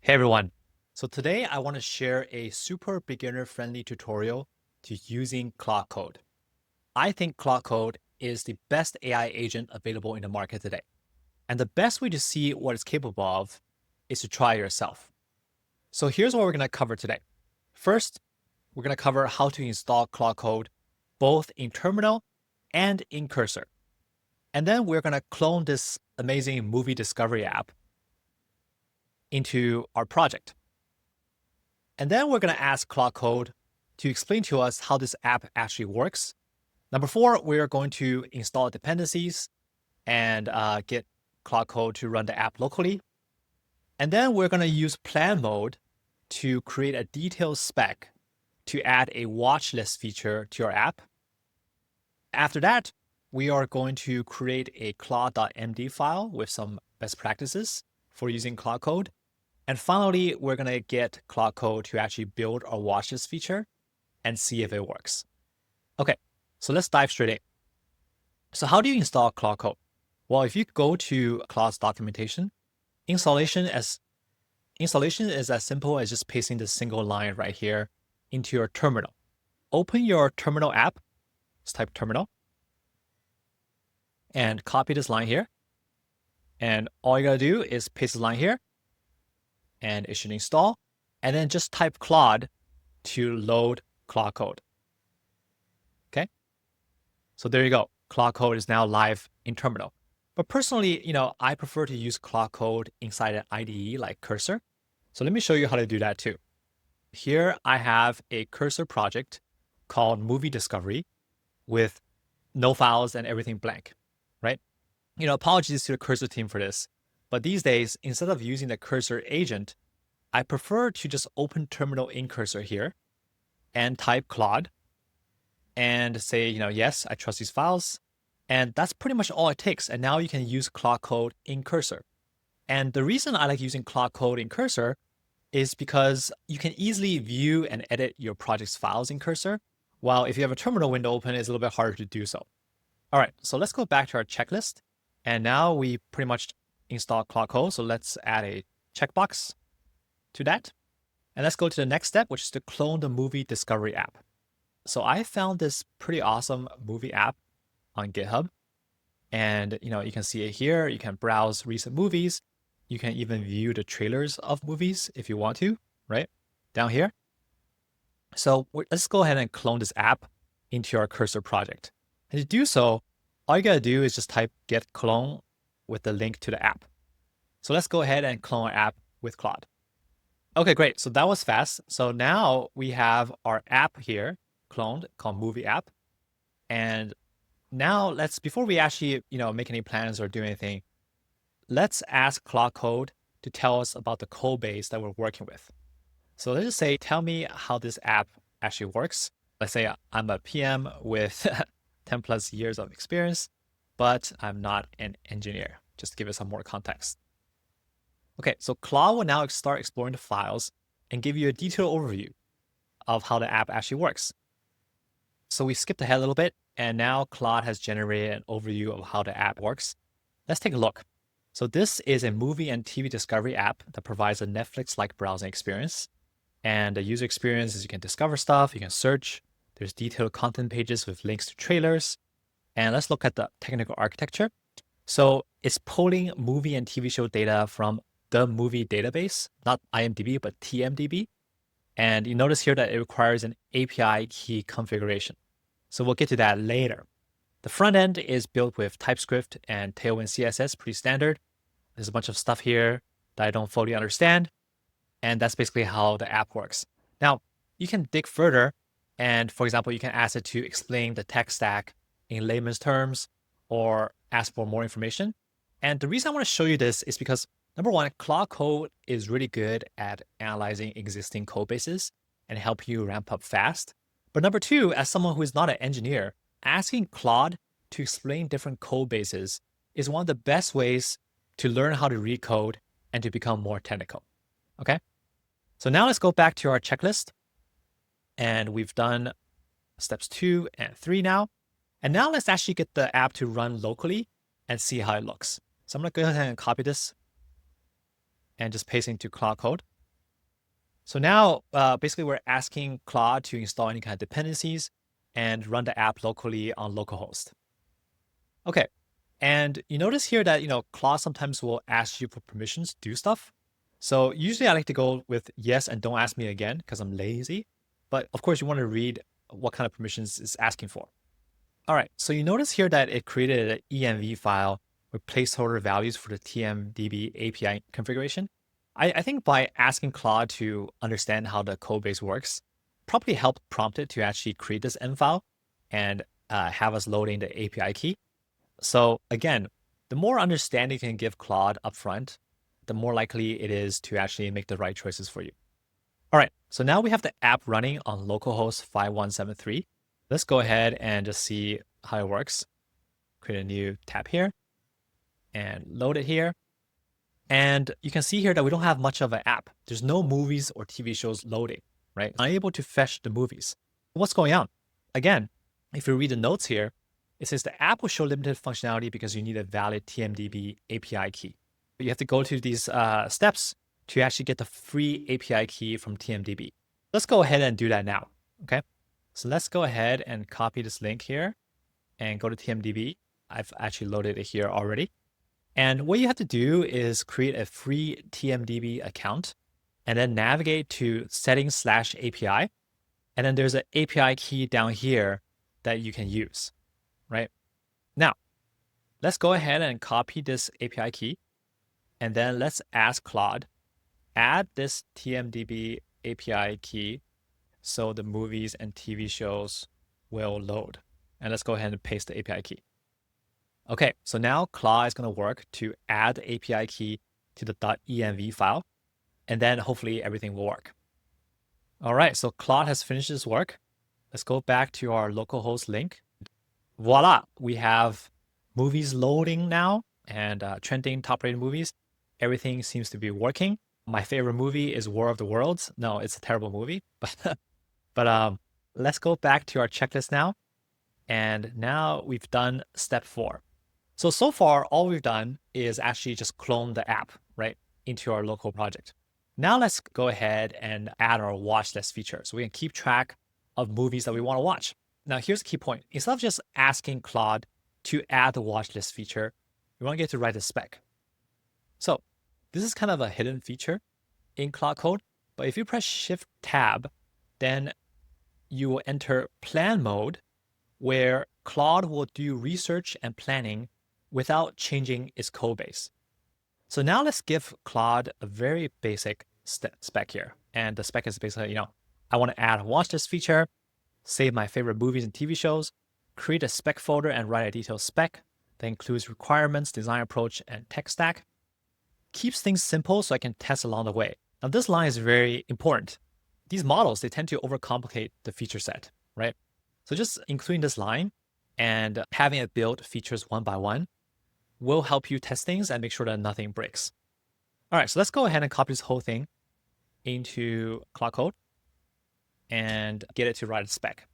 Hey everyone. So today I want to share a super beginner-friendly tutorial to using Claude Code. I think Claude Code is the best AI agent available in the market today. And the best way to see what it's capable of is to try it yourself. So here's what we're going to cover today. First, we're going to cover how to install Claude Code both in terminal and in cursor. And then we're going to clone this amazing movie discovery app into our project. And then we're going to ask Claude Code to explain to us how this app actually works. Number 4, we're going to install dependencies and get Claude Code to run the app locally. And then we're going to use plan mode to create a detailed spec to add a watch list feature to our app. After that, we are going to create a Claude.md file with some best practices for using Claude Code. And finally, we're going to get Claude Code to actually build our watchlist feature and see if it works. Okay, so let's dive straight in. So how do you install Claude Code? Well, if you go to Claude's documentation, installation is as simple as just pasting this single line right here into your terminal. Open your terminal app, just type terminal, and copy this line here. And all you gotta do is paste the line here, and it should install. And then just type Claude to load Claude Code. Okay. So there you go. Claude Code is now live in terminal. But personally, I prefer to use Claude Code inside an IDE like Cursor. So let me show you how to do that too. Here I have a Cursor project called Movie Discovery with no files and everything blank, right? Apologies to the Cursor team for this. But these days, instead of using the Cursor agent, I prefer to just open terminal in Cursor here and type Claude and say, yes, I trust these files. And that's pretty much all it takes. And now you can use Claude Code in Cursor. And the reason I like using Claude Code in Cursor is because you can easily view and edit your project's files in Cursor, while if you have a terminal window open, it's a little bit harder to do so. All right, so let's go back to our checklist. And now we pretty much install Claude Code. So let's add a checkbox to that. And let's go to the next step, which is to clone the movie discovery app. So I found this pretty awesome movie app on GitHub. And you can see it here. You can browse recent movies. You can even view the trailers of movies if you want to, right? Down here. So let's go ahead and clone this app into our Cursor project. And to do so, all you gotta do is just type get clone with the link to the app. So let's go ahead and clone our app with Claude. Okay, great. So that was fast. So now we have our app here cloned called movie app. And now before we actually, make any plans or do anything, let's ask Claude Code to tell us about the code base that we're working with. So let's just say, tell me how this app actually works. Let's say I'm a PM with 10 plus years of experience, but I'm not an engineer, just to give it some more context. Okay, so Claude will now start exploring the files and give you a detailed overview of how the app actually works. So we skipped ahead a little bit, and now Claude has generated an overview of how the app works. Let's take a look. So this is a movie and TV discovery app that provides a Netflix-like browsing experience. And the user experience is you can discover stuff, you can search. There's detailed content pages with links to trailers. And let's look at the technical architecture. So it's pulling movie and TV show data from the movie database, not IMDb, but TMDB. And you notice here that it requires an API key configuration. So we'll get to that later. The front end is built with TypeScript and Tailwind CSS, pretty standard. There's a bunch of stuff here that I don't fully understand. And that's basically how the app works. Now, you can dig further. And for example, you can ask it to explain the tech stack in layman's terms or ask for more information. And the reason I want to show you this is because number one, Claude Code is really good at analyzing existing code bases and help you ramp up fast. But number two, as someone who is not an engineer, asking Claude to explain different code bases is one of the best ways to learn how to read code and to become more technical. Okay? So now let's go back to our checklist. And we've done steps 2 and 3 now. And now let's actually get the app to run locally and see how it looks. So I'm going to go ahead and copy this and just paste into Claude Code. So now, basically, we're asking Claude to install any kind of dependencies and run the app locally on localhost. Okay, and you notice here that Claude sometimes will ask you for permissions to do stuff. So usually I like to go with yes and don't ask me again because I'm lazy. But of course, you want to read what kind of permissions it's asking for. All right, so you notice here that it created an env file with placeholder values for the TMDB API configuration. I think by asking Claude to understand how the code base works, probably helped prompt it to actually create this env file and have us loading the API key. So again, the more understanding you can give Claude upfront, the more likely it is to actually make the right choices for you. All right, so now we have the app running on localhost 5173. Let's go ahead and just see how it works. Create a new tab here and load it here. And you can see here that we don't have much of an app. There's no movies or TV shows loading, right? Unable to fetch the movies. What's going on? Again, if you read the notes here, it says the app will show limited functionality because you need a valid TMDB API key. But you have to go to these steps to actually get the free API key from TMDB. Let's go ahead and do that now, okay? So let's go ahead and copy this link here and go to TMDB. I've actually loaded it here already. And what you have to do is create a free TMDB account and then navigate to settings/API. And then there's an API key down here that you can use, right? Now, let's go ahead and copy this API key. And then let's ask Claude, add this TMDB API key so the movies and TV shows will load. And let's go ahead and paste the API key. Okay, so now Claude is going to work to add the API key to the .env file, and then hopefully everything will work. All right, so Claude has finished his work. Let's go back to our localhost link. Voila, we have movies loading now and trending top-rated movies. Everything seems to be working. My favorite movie is War of the Worlds. No, it's a terrible movie, but let's go back to our checklist now. And now we've done step 4. So far, all we've done is actually just clone the app, right, into our local project. Now let's go ahead and add our watch list feature so we can keep track of movies that we want to watch. Now here's the key point. Instead of just asking Claude to add the watch list feature, we want to get to write the spec. So this is kind of a hidden feature in Claude Code, but if you press Shift Tab, then you will enter plan mode where Claude will do research and planning without changing its code base. So now let's give Claude a very basic spec here. And the spec is basically, I want to add a watch list feature, save my favorite movies and TV shows, create a spec folder and write a detailed spec that includes requirements, design approach, and tech stack. Keeps things simple so I can test along the way. Now this line is very important. These models, they tend to overcomplicate the feature set, right? So just including this line and having it build features one by one will help you test things and make sure that nothing breaks. All right, so let's go ahead and copy this whole thing into Claude Code and get it to write a spec.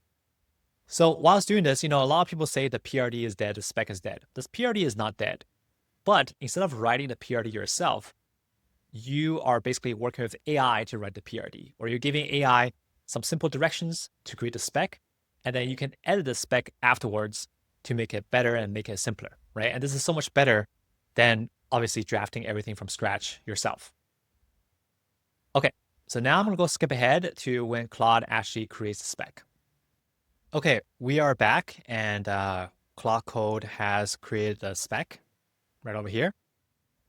So while it's doing this, a lot of people say the PRD is dead, the spec is dead. This PRD is not dead. But instead of writing the PRD yourself, you are basically working with AI to write the PRD, or you're giving AI some simple directions to create the spec, and then you can edit the spec afterwards to make it better and make it simpler, right? And this is so much better than obviously drafting everything from scratch yourself. Okay, so now I'm gonna go skip ahead to when Claude actually creates the spec. Okay, we are back and Claude Code has created the spec right over here.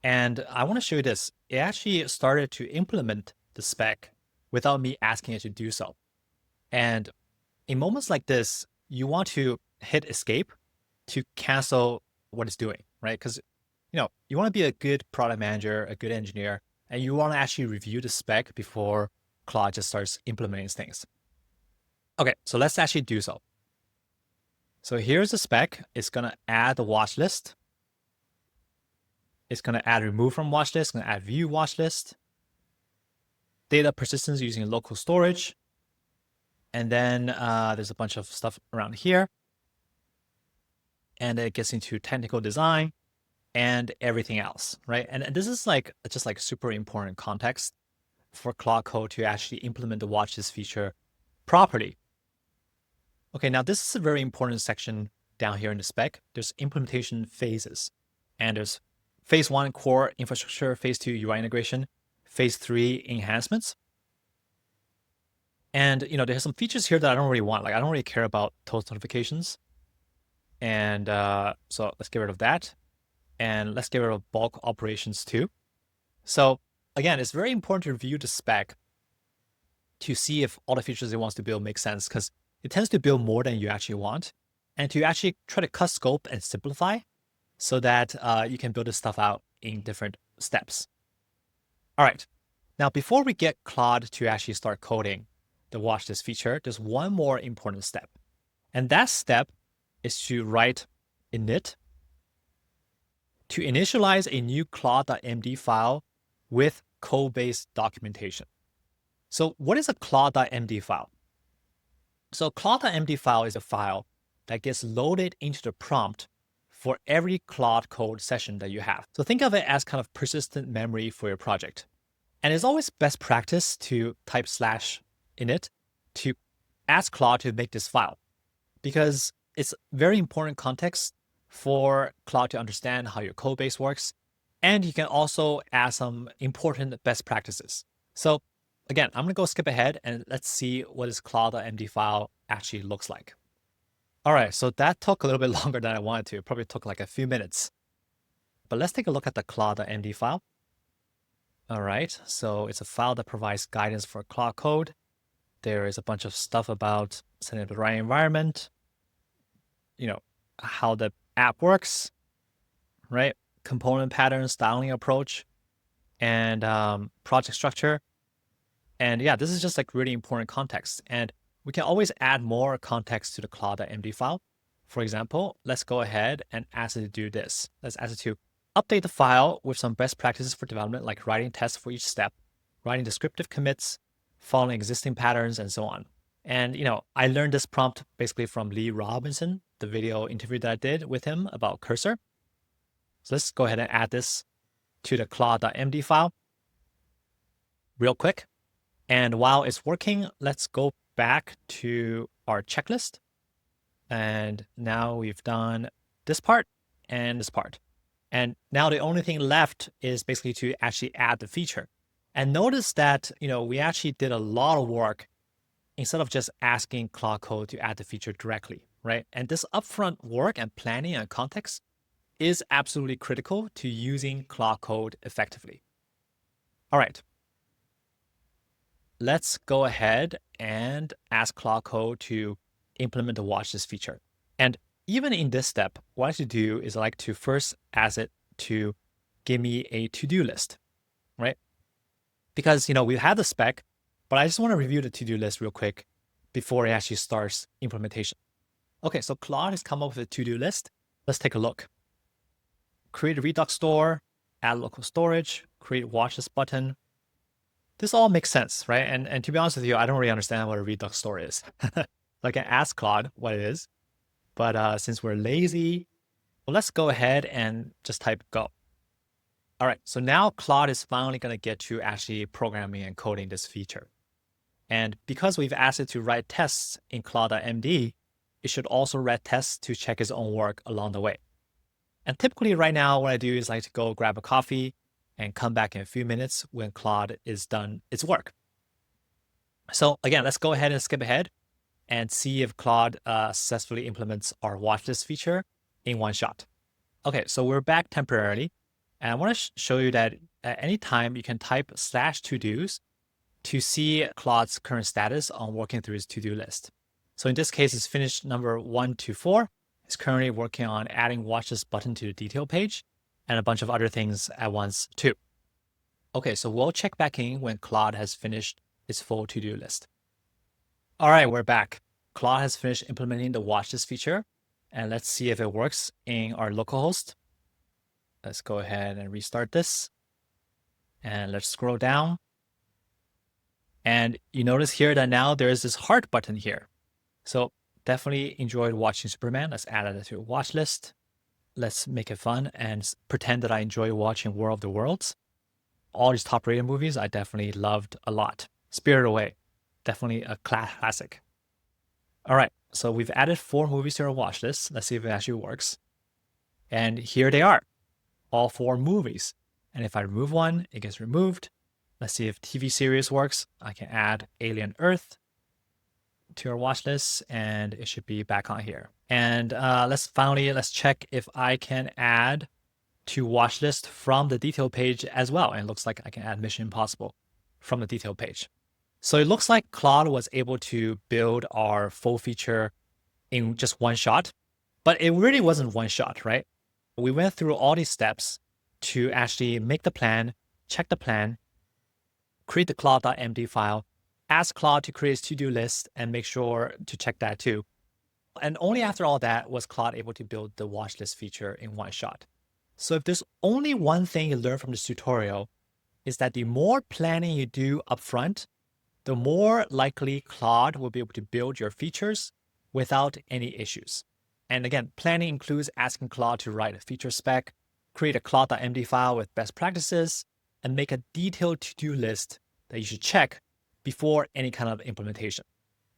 And I wanna show you this. It actually started to implement the spec without me asking it to do so. And in moments like this, you want to hit escape to cancel what it's doing, right? Because you want to be a good product manager, a good engineer, and you want to actually review the spec before Claude just starts implementing things. Okay, so let's actually do so. So here's the spec. It's going to add the watch list. It's going to add remove from watch list, going to add view watch list, data persistence using local storage. And then there's a bunch of stuff around here. And it gets into technical design and everything else, right? And this is just like super important context for Claude Code to actually implement the watchlist feature properly. Okay, now this is a very important section down here in the spec. There's implementation phases, and there's phase 1 core infrastructure, phase 2 UI integration, phase 3 enhancements. And there's some features here that I don't really want. Like I don't really care about toast notifications. And so let's get rid of that. And let's get rid of bulk operations too. So again, it's very important to review the spec to see if all the features it wants to build make sense, because it tends to build more than you actually want, and to actually try to cut scope and simplify so that you can build this stuff out in different steps. All right. Now, before we get Claude to actually start coding the watchlist feature, there's one more important step. And that step is to write init to initialize a new Claude.md file with code-based documentation. So what is a Claude.md file? So Claude.md file is a file that gets loaded into the prompt for every Claude Code session that you have. So think of it as kind of persistent memory for your project. And it's always best practice to type /init to ask Claude to make this file, because it's very important context for Claude to understand how your code base works. And you can also add some important best practices. So again, I'm going to go skip ahead and let's see what this Claude.md file actually looks like. All right, so that took a little bit longer than I wanted to. It probably took like a few minutes. But let's take a look at the Claude.md file. All right, so it's a file that provides guidance for Claude Code. There is a bunch of stuff about setting up the right environment, how the app works, right? Component pattern, styling approach, and project structure. And yeah, this is just like really important context. And we can always add more context to the Claude.md file. For example, let's go ahead and ask it to do this. Let's ask it to update the file with some best practices for development, like writing tests for each step, writing descriptive commits, following existing patterns, and so on. And I learned this prompt basically from Lee Robinson, the video interview that I did with him about Cursor. So let's go ahead and add this to the Claude.md file real quick. And while it's working, let's go back to our checklist. And now we've done this part and this part. And now the only thing left is basically to actually add the feature. And notice that, we actually did a lot of work instead of just asking Claude Code to add the feature directly, right? And this upfront work and planning and context is absolutely critical to using Claude Code effectively. All right. Let's go ahead and ask Claude Code to implement the watchlist feature. And even in this step, what I should do is I like to first ask it to give me a to-do list, right? Because, we have the spec, but I just want to review the to-do list real quick before it actually starts implementation. Okay, so Claude has come up with a to-do list. Let's take a look. Create a Redux store, add local storage, create watchlist button. This all makes sense, right? And to be honest with you, I don't really understand what a Redux store is. So I can ask Claude what it is. But since we're lazy, well, let's go ahead and just type go. All right, so now Claude is finally going to get to actually programming and coding this feature. And because we've asked it to write tests in Claude.md, it should also write tests to check its own work along the way. And typically right now, what I do is like to go grab a coffee and come back in a few minutes when Claude is done its work. So again, let's go ahead and skip ahead and see if Claude successfully implements our watchlist feature in one shot. Okay, so we're back temporarily. And I want to show you that at any time you can type /todos to see Claude's current status on working through his to-do list. So in this case, it's finished number 1 to 4. It's currently working on adding watchlist button to the detail page and a bunch of other things at once too. Okay, so we'll check back in when Claude has finished its full to-do list. All right, we're back. Claude has finished implementing the watchlist feature, and let's see if it works in our localhost. Let's go ahead and restart this. And let's scroll down. And you notice here that now there is this heart button here. So definitely enjoyed watching Superman. Let's add it to a watch list. Let's make it fun and pretend that I enjoy watching War of the Worlds. all these top rated movies I definitely loved a lot. Spirited Away, definitely a classic. All right, so we've added 4 movies to our watch list. Let's see if it actually works. And here they are, all 4 movies. And if I remove one, it gets removed. Let's see if TV series works. I can add Alien Earth to our watch list, and it should be back on here. And let's check if I can add to watch list from the detail page as well. And it looks like I can add Mission Impossible from the detail page. So it looks like Claude was able to build our full feature in just one shot, but it really wasn't one shot, right? We went through all these steps to actually make the plan, check the plan, create the Claude.md file, ask Claude to create a to-do list and make sure to check that too. And only after all that was Claude able to build the watch list feature in one shot. So if there's only one thing you learn from this tutorial, is that the more planning you do upfront, the more likely Claude will be able to build your features without any issues. And again, planning includes asking Claude to write a feature spec, create a Claude.md file with best practices, and make a detailed to-do list that you should check before any kind of implementation.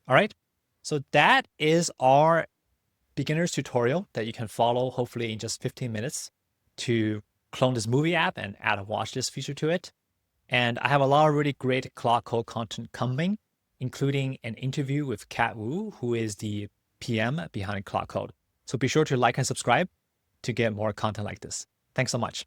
All right, so that is our beginner's tutorial that you can follow hopefully in just 15 minutes to clone this movie app and add a watch list feature to it. And I have a lot of really great Claude Code content coming, including an interview with Kat Wu, who is the PM behind Claude Code. So be sure to like and subscribe to get more content like this. Thanks so much.